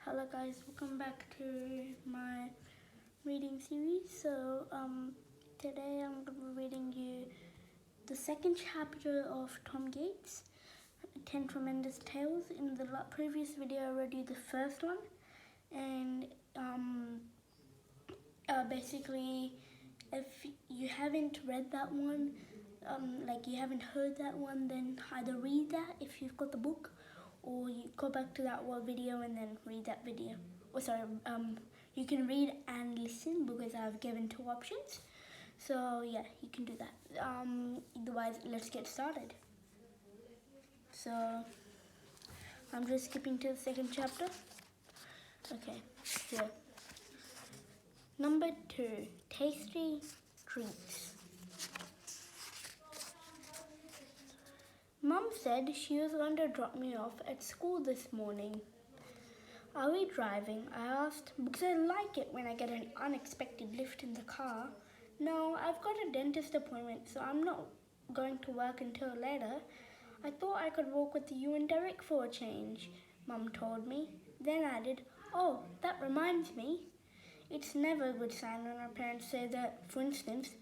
Hello guys, welcome back to my reading series. Today I'm going to be reading you the second chapter of Tom Gates, 10 Tremendous Tales. In the previous video I read you the first one, and basically if you haven't read that one, like you haven't heard that one, then either read that if you've got the book, or you go back to that one video and then read that video. You can read and listen because I've given two options. So yeah, you can do that. Otherwise, let's get started. So I'm just skipping to the second chapter. Okay, here. Number 2, tasty treats. Mum said she was going to drop me off at school this morning. Are we driving? I asked, because I like it when I get an unexpected lift in the car. No, I've got a dentist appointment, so I'm not going to work until later. I thought I could walk with you and Derek for a change, Mum told me, then added, oh, that reminds me. It's never a good sign when our parents say that. For instance,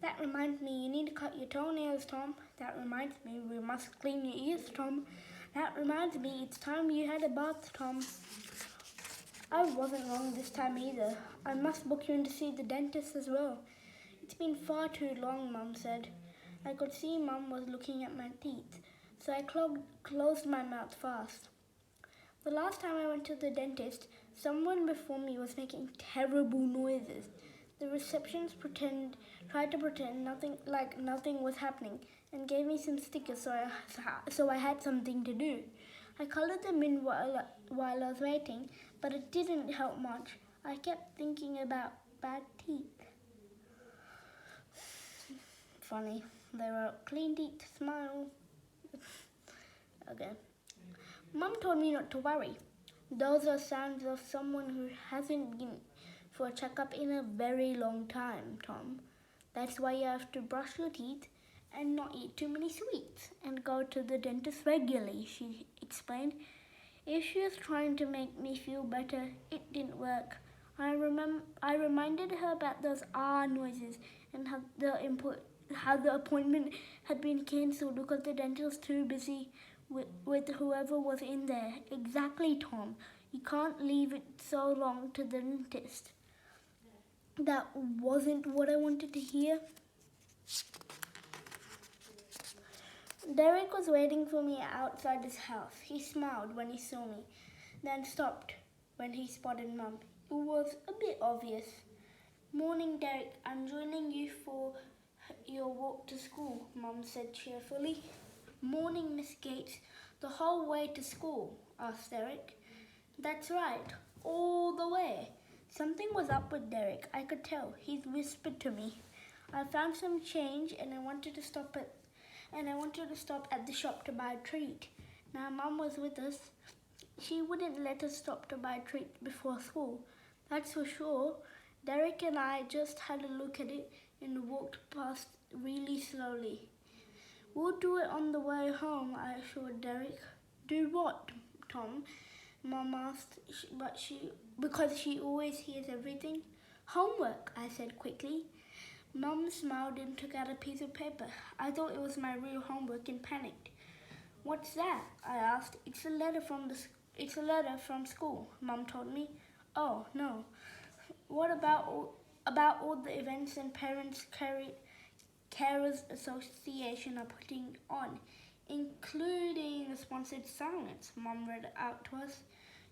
that reminds me you need to cut your toenails, Tom. That reminds me we must clean your ears, Tom. That reminds me it's time you had a bath, Tom. I wasn't wrong this time either. I must book you in to see the dentist as well. It's been far too long, Mum said. I could see Mum was looking at my teeth, so I closed my mouth fast. The last time I went to the dentist, someone before me was making terrible noises. The receptionist tried to pretend nothing was happening and gave me some stickers so I had something to do. I colored them in while I was waiting, but it didn't help much. I kept thinking about bad teeth. Funny, they were clean teeth, smile. Okay. Mum told me not to worry. Those are signs of someone who hasn't been for a checkup in a very long time, Tom. That's why you have to brush your teeth and not eat too many sweets and go to the dentist regularly, she explained. If she was trying to make me feel better, it didn't work. I reminded her about those noises and how the appointment had been cancelled because the dentist was too busy with whoever was in there. Exactly, Tom. You can't leave it so long to the dentist. That wasn't what I wanted to hear. Derek was waiting for me outside his house. He smiled when he saw me, then stopped when he spotted Mum. It was a bit obvious. Morning, Derek. I'm joining you for your walk to school, Mum said cheerfully. Morning, Miss Gates. The whole way to school? Asked Derek. That's right, all the way. Something was up with Derek, I could tell. He whispered to me. I found some change and I wanted to stop at the shop to buy a treat. Now Mum was with us. She wouldn't let us stop to buy a treat before school. That's for sure. Derek and I just had a look at it and walked past really slowly. We'll do it on the way home, I assured Derek. Do what, Tom? Mum asked, because she always hears everything. Homework, I said quickly. Mum smiled and took out a piece of paper. I thought it was my real homework and panicked. What's that? I asked. It's a letter from school, Mum told me. Oh, no. What about all the events and Parents Carers Association are putting on, including the sponsored silence, Mum read out to us.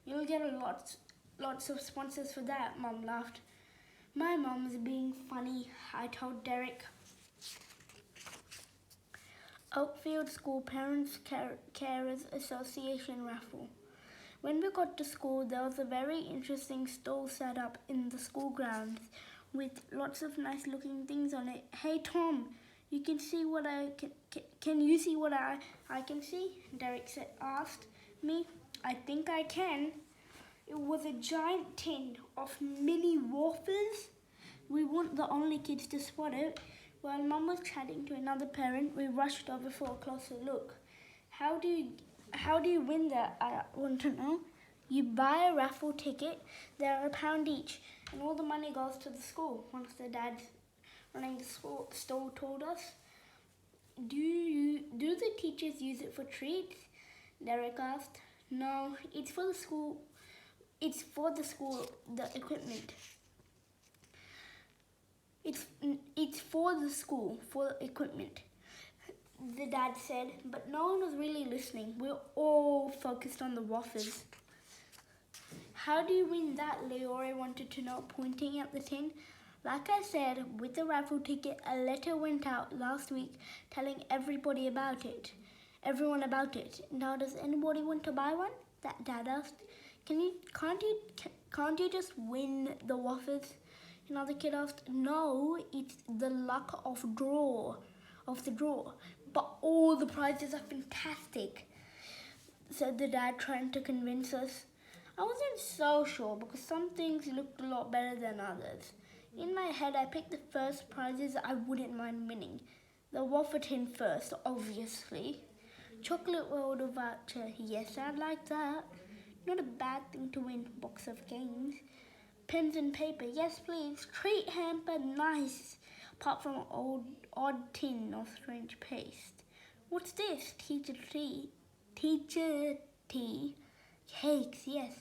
You'll get lots of sponsors for that, Mum laughed. My mum's being funny, I told Derek. Oakfield School Parents Carers Association raffle. When we got to school, there was a very interesting stall set up in the school grounds with lots of nice looking things on it. Hey Tom, you can see what can you see what I can see? Derek asked me. I think I can. It was a giant tin of mini wafers. We weren't the only kids to spot it. While Mum was chatting to another parent, we rushed over for a closer look. How do you win that? I want to know. You buy a raffle ticket, they're £1 each, and all the money goes to the school. One of the dads running the store told us. Do the teachers use it for treats? Derek asked. No, it's for the school. It's for the school, the equipment. It's for the school, for equipment, the dad said, but no one was really listening. We're all focused on the waffles. How do you win that? Leore wanted to know, pointing at the tin. Like I said, with the raffle ticket, a letter went out last week telling everybody about it. Everyone about it. Now, does anybody want to buy one? That dad asked. Can't you just win the waffles? Another kid asked. No, it's the luck of the draw. But all the prizes are fantastic, said the dad, trying to convince us. I wasn't so sure because some things looked a lot better than others. In my head, I picked the first prizes I wouldn't mind winning. The waffle tin first, obviously. Chocolate world voucher, yes, I'd like that. Not a bad thing to win. Box of games. Pens and paper, yes please. Treat hamper, nice. Apart from odd tin of strange paste. What's this? Teacher tea. Cakes, yes.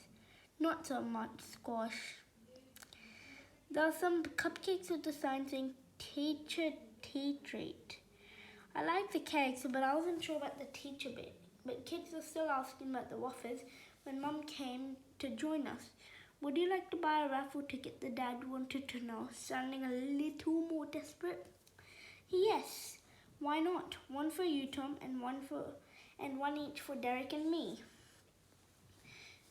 Not so much squash. There are some cupcakes with the sign saying teacher tea treat. I like the cakes, but I wasn't sure about the teacher bit. But kids were still asking about the waffles when Mum came to join us. Would you like to buy a raffle ticket? The dad wanted to know, sounding a little more desperate. Yes, why not? One for you, Tom, and one each for Derek and me.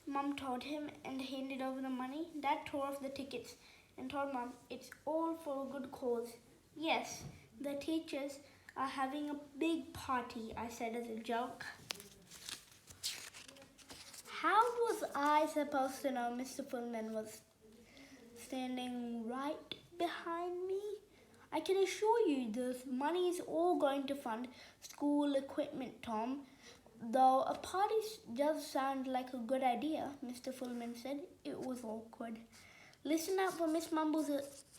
Mum told him and handed over the money. Dad tore off the tickets and told Mum it's all for a good cause. Yes, the teachers are having a big party, I said as a joke. How was I supposed to know Mr. Pullman was standing right behind me? I can assure you the money is all going to fund school equipment, Tom. Though a party does sound like a good idea, Mr. Pullman said. It was awkward. Listen out for Miss Mumble's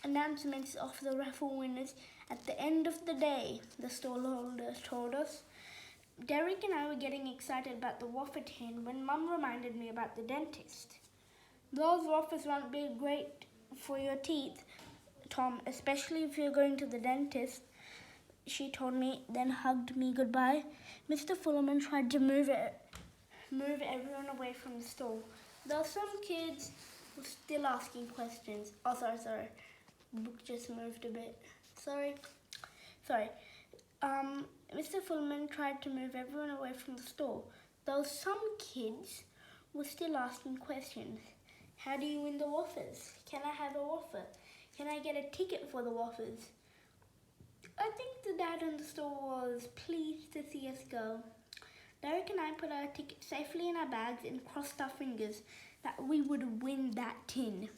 announcements of the raffle winners at the end of the day, the stallholder told us. Derek and I were getting excited about the waffle tin when Mum reminded me about the dentist. Those waffles won't be great for your teeth, Tom, especially if you're going to the dentist, she told me, then hugged me goodbye. Mr. Fullerman tried to move everyone away from the stall. Though some kids were still asking questions. Oh, sorry. Book just moved a bit. Sorry. Mr. Fullerman tried to move everyone away from the store, though some kids were still asking questions. How do you win the waffles? Can I have a waffle? Can I get a ticket for the waffles? I think the dad in the store was pleased to see us go. Derek and I put our ticket safely in our bags and crossed our fingers that we would win that tin.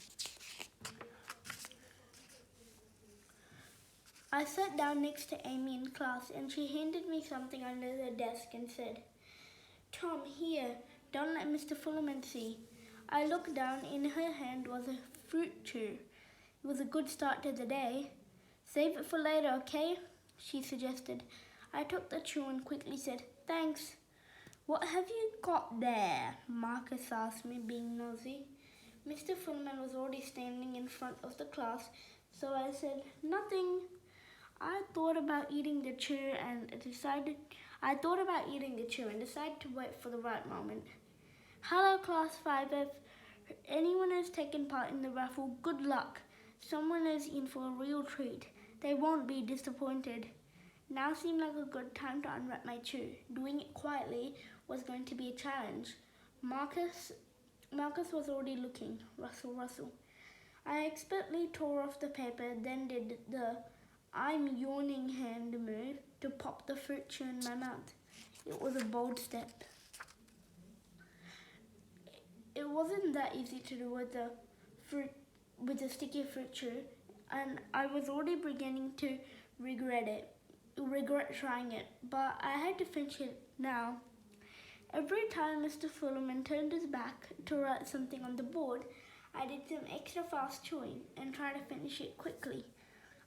I sat down next to Amy in class and she handed me something under the desk and said, Tom, here, don't let Mr. Fullerman see. I looked down. In her hand was a fruit chew. It was a good start to the day. Save it for later, okay? She suggested. I took the chew and quickly said, thanks. What have you got there? Marcus asked me, being nosy. Mr. Fullerman was already standing in front of the class, so I said, nothing. I thought about eating the chew and decided to wait for the right moment. Hello, Class 5. If anyone has taken part in the raffle, good luck. Someone is in for a real treat. They won't be disappointed. Now seemed like a good time to unwrap my chew. Doing it quietly was going to be a challenge. Marcus was already looking. Russell. I expertly tore off the paper, then did the I'm yawning hand move to pop the fruit chew in my mouth. It was a bold step. It wasn't that easy to do with the sticky fruit chew, and I was already beginning to regret trying it, but I had to finish it now. Every time Mr. Fullerman turned his back to write something on the board, I did some extra fast chewing and tried to finish it quickly.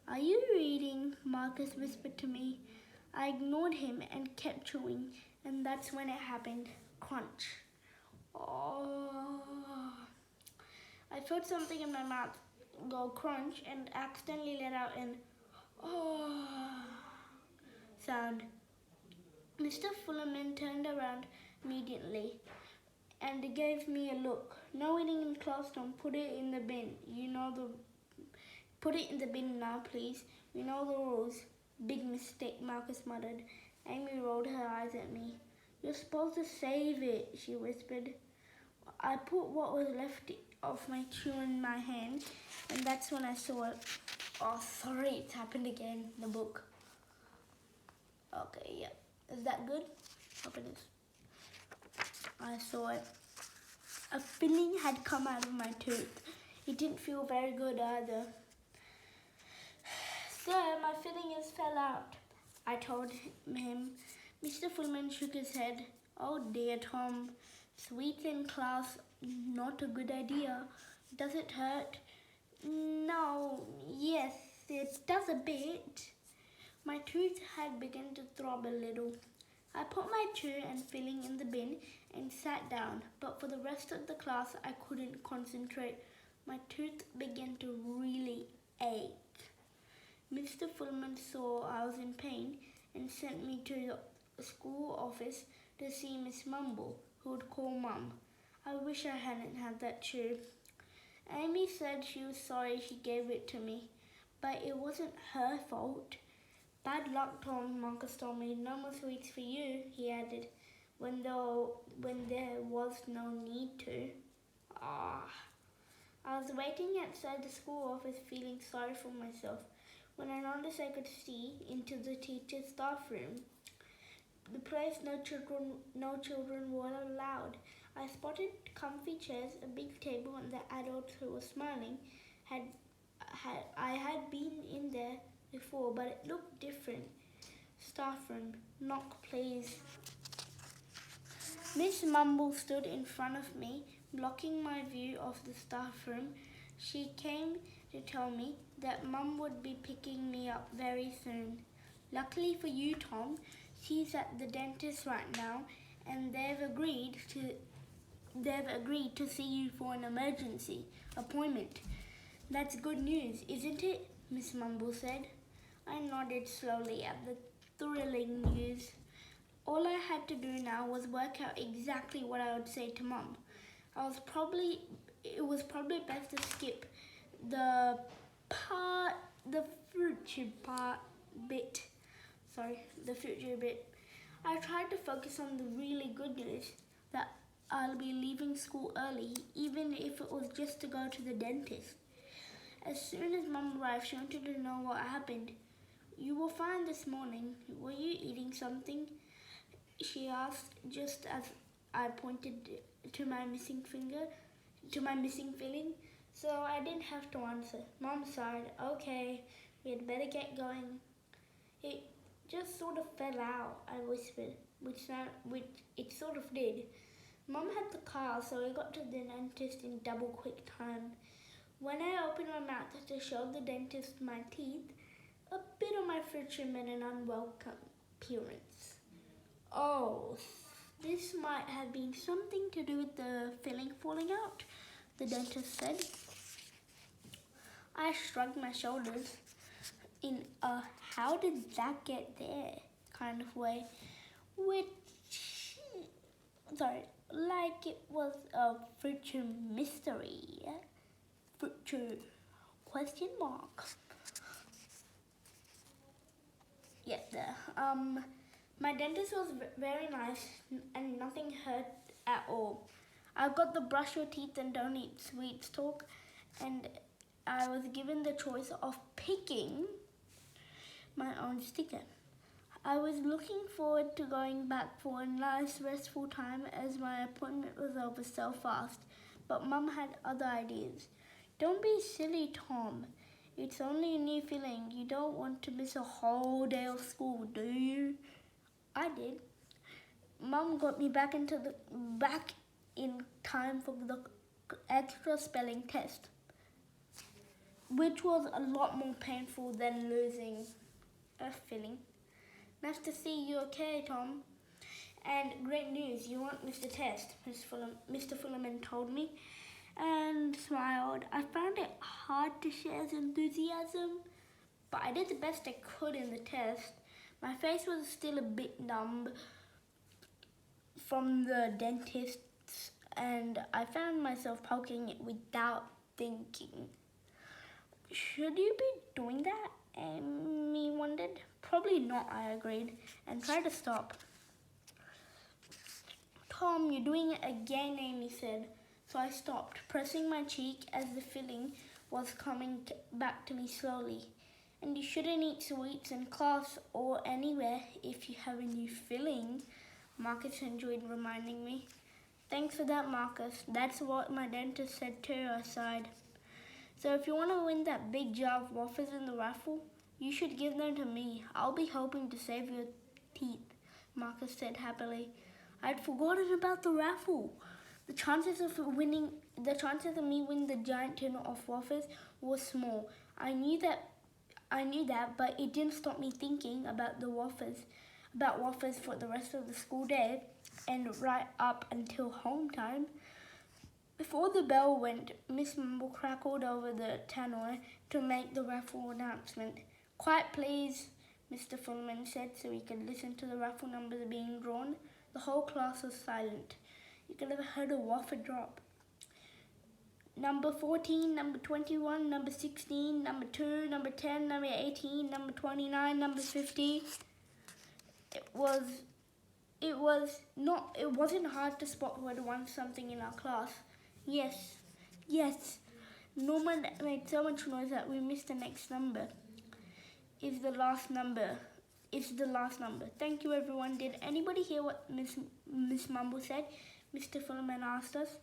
"Are you reading?" Marcus whispered to me. I ignored him and kept chewing, and that's when it happened. Crunch. Oh. I felt something in my mouth go crunch and accidentally let out an oh sound. Mr. Fullerman turned around immediately and gave me a look. "No eating in class, Tom. Put it in the bin. Put it in the bin now, please. You know the rules." "Big mistake," Marcus muttered. Amy rolled her eyes at me. "You're supposed to save it," she whispered. I put what was left of my chew in my hand, and that's when I saw it. Oh, sorry, it's happened again. The book. Okay, yeah. Is that good? Hope it is. I saw it. A filling had come out of my tooth. It didn't feel very good either. "Sir, my fillings fell out," I told him. Mr. Fullerman shook his head. "Oh dear, Tom. Sweets in class, not a good idea. Does it hurt?" "No, yes, it does a bit." My tooth had begun to throb a little. I put my chew and filling in the bin and sat down, but for the rest of the class I couldn't concentrate. My tooth began to really ache. Mr. Fullerman saw I was in pain and sent me to the school office to see Miss Mumble, who would call Mum. I wish I hadn't had that chew. Amy said she was sorry she gave it to me, but it wasn't her fault. "Bad luck, Tom," Marcus told me. "No more sweets for you," he added, when there was no need to. I was waiting outside the school office feeling sorry for myself when I noticed I could see into the teacher's staff room. The place no children were allowed. I spotted comfy chairs, a big table, and the adults who were smiling. I had been in there before, but it looked different. "Staff room. Knock, please." Miss Mumble stood in front of me, blocking my view of the staff room. She came to tell me that Mum would be picking me up very soon. "Luckily for you, Tom, she's at the dentist right now, and they've agreed to see you for an emergency appointment." "That's good news, isn't it?" Miss Mumble said. I nodded slowly at the thrilling news. All I had to do now was work out exactly what I would say to Mum. It was probably best to skip the future bit. I tried to focus on the really good news, that I'll be leaving school early, even if it was just to go to the dentist. As soon as Mum arrived, she wanted to know what happened. "You were fine this morning. Were you eating something?" she asked, just as I pointed to my missing filling. So I didn't have to answer. Mum sighed. "Okay, we had better get going." "It just sort of fell out," I whispered, which it sort of did. Mum had the car, so I got to the dentist in double quick time. When I opened my mouth to show the dentist my teeth, a bit of my future made an unwelcome appearance. "Oh, this might have been something to do with the filling falling out," the dentist said. I shrugged my shoulders in a "how did that get there" kind of way, like it was a future mystery. Future question mark. Yeah, there. My dentist was very nice and nothing hurt at all. I got the brush your teeth and don't eat sweets talk, and I was given the choice of picking my own sticker. I was looking forward to going back for a nice restful time as my appointment was over so fast, but Mum had other ideas. "Don't be silly, Tom. It's only a new filling. You don't want to miss a whole day of school, do you?" I did. Mum got me back in time for the extra spelling test, which was a lot more painful than losing a filling. Nice to see you okay, Tom. And great news, you won't miss the test, Mr. Fullerman told me and smiled. I found it hard to share his enthusiasm, but I did the best I could in the test. My face was still a bit numb from the dentist's, and I found myself poking it without thinking. Should you be doing that? Amy wondered. Probably not, I agreed, and tried to stop. Tom, you're doing it again, Amy said. So I stopped, pressing my cheek as the filling was coming back to me slowly. And you shouldn't eat sweets in class or anywhere if you have a new filling, Marcus enjoyed reminding me. Thanks for that, Marcus. That's what my dentist said too, I sighed. So if you want to win that big jar of waffles in the raffle, you should give them to me. I'll be hoping to save your teeth, Marcus said happily. I'd forgotten about the raffle. The chances of me winning the giant tin of waffles was small. I knew that, but it didn't stop me thinking about waffles for the rest of the school day and right up until home time. Before the bell went, Miss Mumble crackled over the tannoy to make the raffle announcement. Quiet, please, Mr. Fullerman said so we could listen to the raffle numbers being drawn. The whole class was silent. You could have heard a waffle drop. Number 14, number 21, number 16, number 2, number 10, number 18, number 29, number 50. It wasn't hard to spot who had won something in our class. Yes. Norman made so much noise that we missed the next number. It's the last number. Thank you, everyone. Did anybody hear what Miss Mumble said? Mr. Fullerman asked us.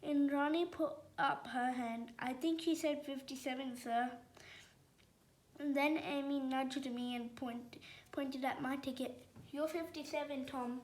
And Ronnie put up her hand. I think she said 57, sir. And then Amy nudged me and pointed at my ticket. You're 57, Tom.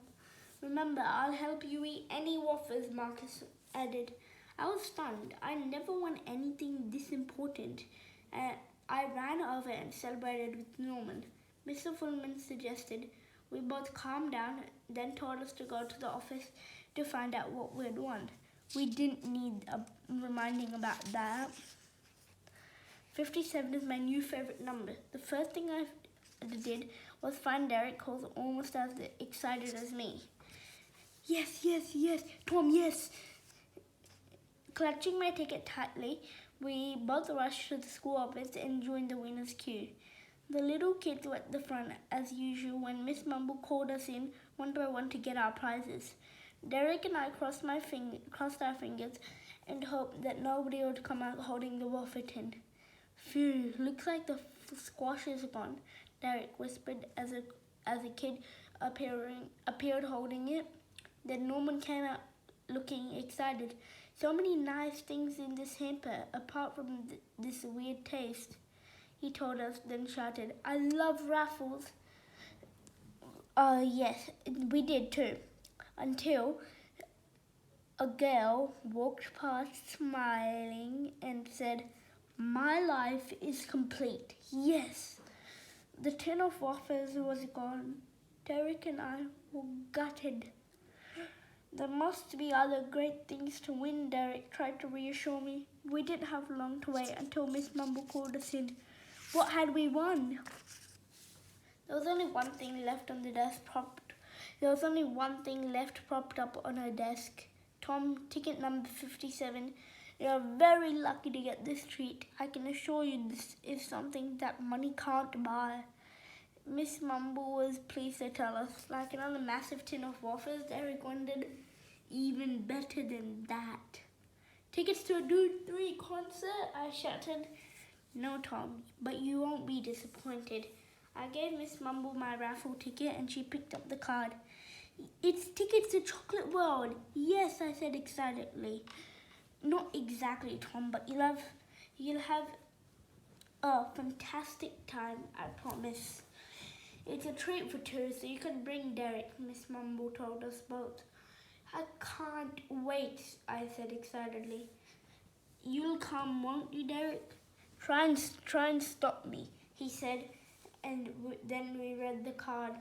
Remember, I'll help you eat any waffles, Marcus added. I was stunned. I never won anything this important. I ran over and celebrated with Norman. Mr. Fullerman suggested we both calm down, then told us to go to the office to find out what we'd won. We didn't need a reminding about that. 57 is my new favorite number. The first thing I did was find Derek, who was almost as excited as me. Yes, Tom, yes. Clutching my ticket tightly, we both rushed to the school office and joined the winner's queue. The little kids were at the front, as usual, when Miss Mumble called us in one by one to get our prizes. Derek and I crossed our fingers and hoped that nobody would come out holding the waffle tin. Phew, looks like the squash is gone, Derek whispered as a kid appeared holding it. Then Norman came out looking excited. So many nice things in this hamper, apart from this weird taste, he told us, then shouted, I love raffles. Yes, we did too. Until a girl walked past smiling and said, my life is complete. Yes. The tin of waffles was gone. Derek and I were gutted. There must be other great things to win, Derek tried to reassure me. We didn't have long to wait until Miss Mumble called us in. What had we won? There was only one thing left propped up on her desk. Tom, ticket number 57. You're very lucky to get this treat. I can assure you this is something that money can't buy. Miss Mumble was pleased to tell us. Like another massive tin of waffles, Derek wondered. Even better than that. Tickets to a Dude 3 concert, I shouted. No, Tom, but you won't be disappointed. I gave Miss Mumble my raffle ticket and she picked up the card. It's tickets to Chocolate World. Yes, I said excitedly. Not exactly, Tom, but you'll have a fantastic time, I promise. It's a treat for two, so you can bring Derek, Miss Mumble told us both. I can't wait, I said excitedly. You'll come, won't you, Derek? Try and stop me, he said, and then we read the card.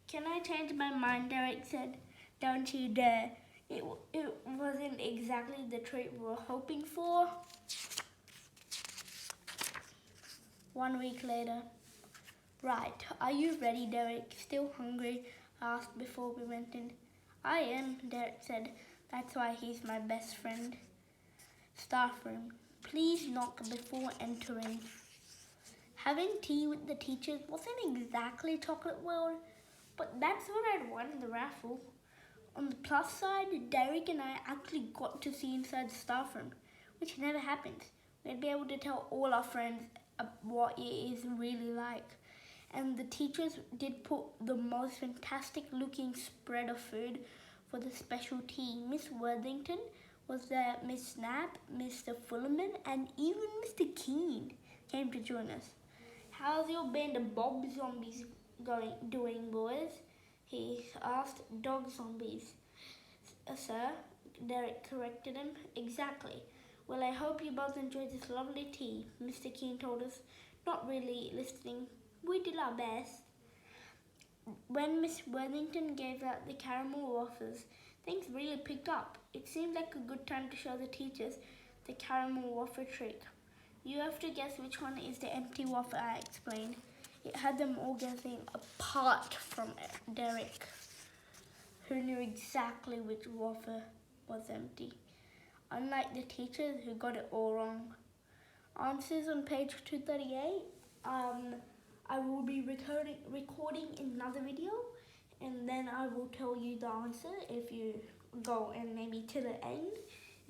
Can I change my mind, Derek said. Don't you dare. It wasn't exactly the treat we were hoping for. 1 week later. Right, are you ready, Derek? Still hungry? I asked before we went in. I am, Derek said. That's why he's my best friend. Staff room. Please knock before entering. Having tea with the teachers wasn't exactly chocolate world, but that's what I'd won in the raffle. On the plus side, Derek and I actually got to see inside the staff room, which never happens. We'd be able to tell all our friends what it is really like. And the teachers did put the most fantastic looking spread of food for the special tea. Miss Worthington was there, Miss Snap, Mr. Fullerman, and even Mr. Keene came to join us. How's your band of Bob Zombies doing, boys? He asked. Dog zombies, sir, Derek corrected him. Exactly. Well, I hope you both enjoyed this lovely tea, Mr. Keene told us, not really listening. We did our best. When Miss Worthington gave out the caramel waffles, things really picked up. It seemed like a good time to show the teachers the caramel waffle trick. You have to guess which one is the empty waffle, I explained. It had them all guessing apart from Derek, who knew exactly which waffle was empty, unlike the teachers who got it all wrong. Answers on page 238. I will be recording another video, and then I will tell you the answer. If you go and maybe to the end,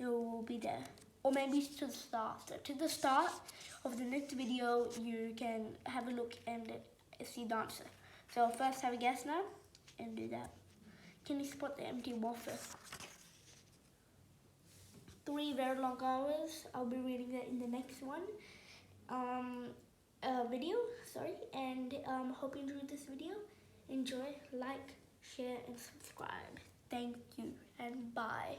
it will be there. Or maybe to the start. So to the start of the next video, you can have a look and see the answer. So first have a guess now, and do that. Can you spot the empty waffle? 3 very long hours. I'll be reading that in the next one. Video, and hope you enjoyed this video. Enjoy, like, share, and subscribe. Thank you, and bye.